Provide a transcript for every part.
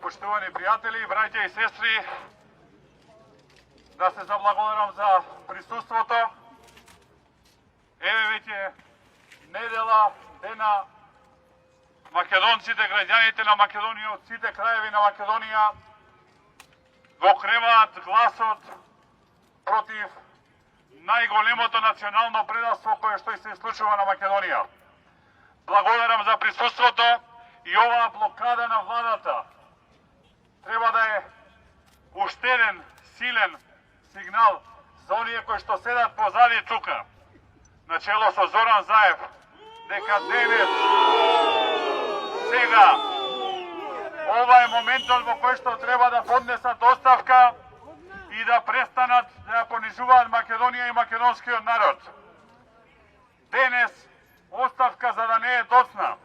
Поштовани пријатели, браќа и сестри, да се заблагодарам за присуството. Еве веќе недела дена македонците, граѓаните на Македонија од сите краеви на Македонија го креваат гласот против најголемото национално предавство кое што се случува на Македонија. Благодарам за присуството и оваа блокада на владата треба да е уште еден силен сигнал за оние кои што седат позади тука, начело со Зоран Заев, дека денес, сега, ова е моментот во кој што треба да поднесат оставка и да престанат да ја понижуваат Македонија и македонскиот народ. Денес оставка за да не е доцна.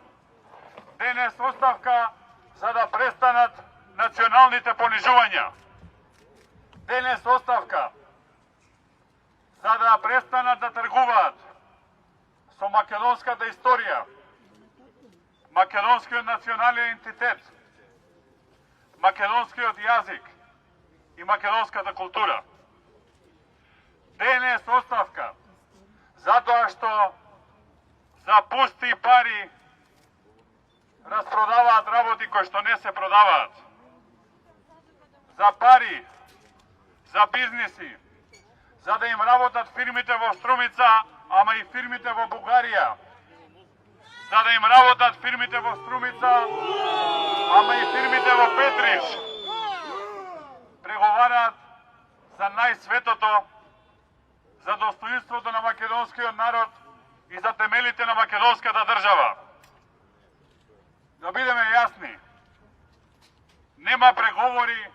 Денес оставка за да престанат националните понижувања. Денес оставка за да престанат да тргуваат со македонската историја, македонскиот национален идентитет, македонскиот јазик и македонската култура. Денес оставка затоа што за пусти пари распродаваат работи кои што не се продаваат. За пари, за бизниси, за да им работат фирмите во Струмица, ама и фирмите во Бугарија. За да им работат фирмите во Струмица, ама и фирмите во Петрич. Преговараат за најсветото, за достоинството на македонскиот народ и за темелите на македонската држава. Да бидеме јасни, нема преговори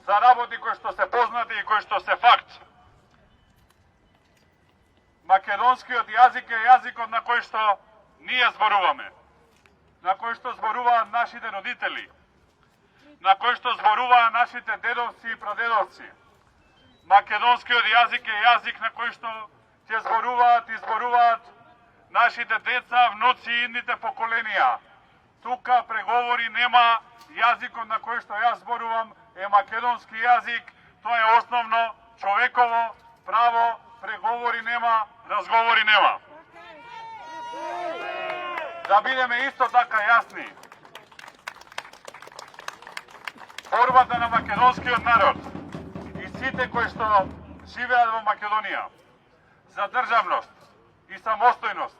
за работи кои што се познати и кои што се факт. Македонскиот јазик е јазикот на кој што ние зборуваме, на кој што зборуваат нашите родители, на кој што зборуваат нашите дедовци и прадедовци. Македонскиот јазик е јазик на кој што ќе зборуваат и зборуваат нашите деца, внуци и идните поколенија. Тука преговори нема, јазикот на кој што јас зборувам е македонски јазик, тоа е основно човеково право, преговори нема, разговори нема. Да бидеме исто така јасни, борбата на македонскиот народ и сите кои што живеат во Македонија за државност и самостојност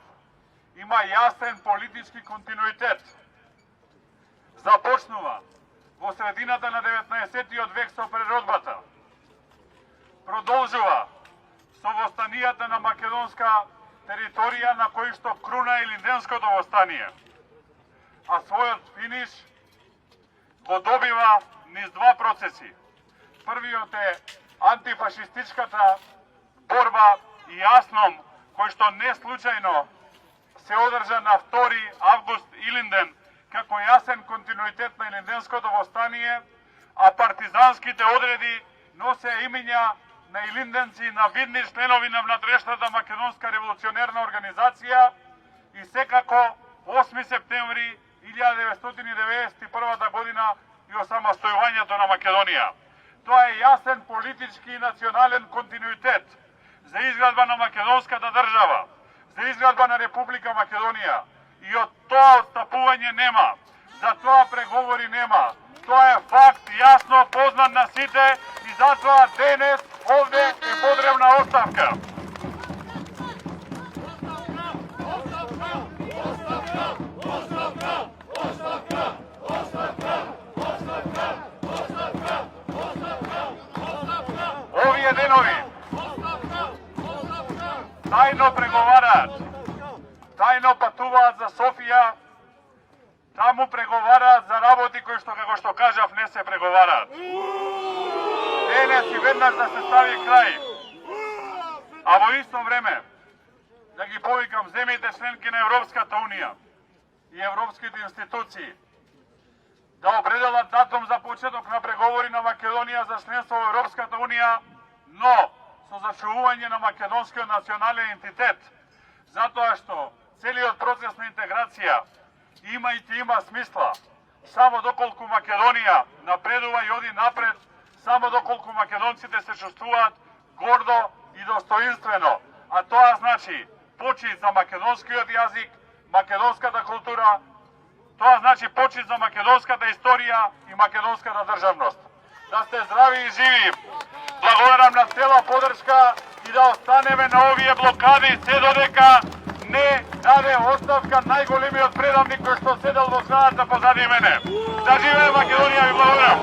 има јасен политички континуитет. Започнува во средината на 19. век со преродбата. Продолжува со востанијата на македонска територија на кој што круна Илинденското востание. А својот финиш го добива низ два процеси. Првиот е антифашистичката борба и јасном, кој што не случајно се одржа на 2. август Илинден, како јасен континуитет на Илинденското востание, а партизанските одреди носе имиња на илинденци на видни членови на внатрешната македонска револуционерна организација и секако 8 септември 1991 година и осамостојувањето на Македонија. Тоа е јасен политички и национален континуитет за изградба на македонската држава, за изградба на Република Македонија. И од тоа отстапување нема, за тоа преговори нема. Тоа е факт јасно познат на сите и затоа денес овде е потребна оставка. Овие денови тајно преговараат, тајно патуваат за Софија, таму преговараат за работи кои што, како што кажав, не се преговараат. Денес и веднаш да се стави крај. А во исто време, да ги повикам земјите членки на Европската Унија и европските институции да определат датум за почеток на преговори на Македонија за членство во Европската Унија, но со зачувување на македонскиот национален идентитет, затоа што целиот процес на интеграција има и ќе има смисла само доколку Македонија напредува и оди напред, само доколку македонците се чувствуваат гордо и достоинствено. А тоа значи почит за македонскиот јазик, македонската култура, тоа значи почит за македонската историја и македонската државност. Да сте здрави и живи! Благодарам на цела подршка и да останеме на овие блокади се додека не даде оставка најголемиот предавник кој што седел во зградата позади мене. Да живее Македонија, ви благодарам!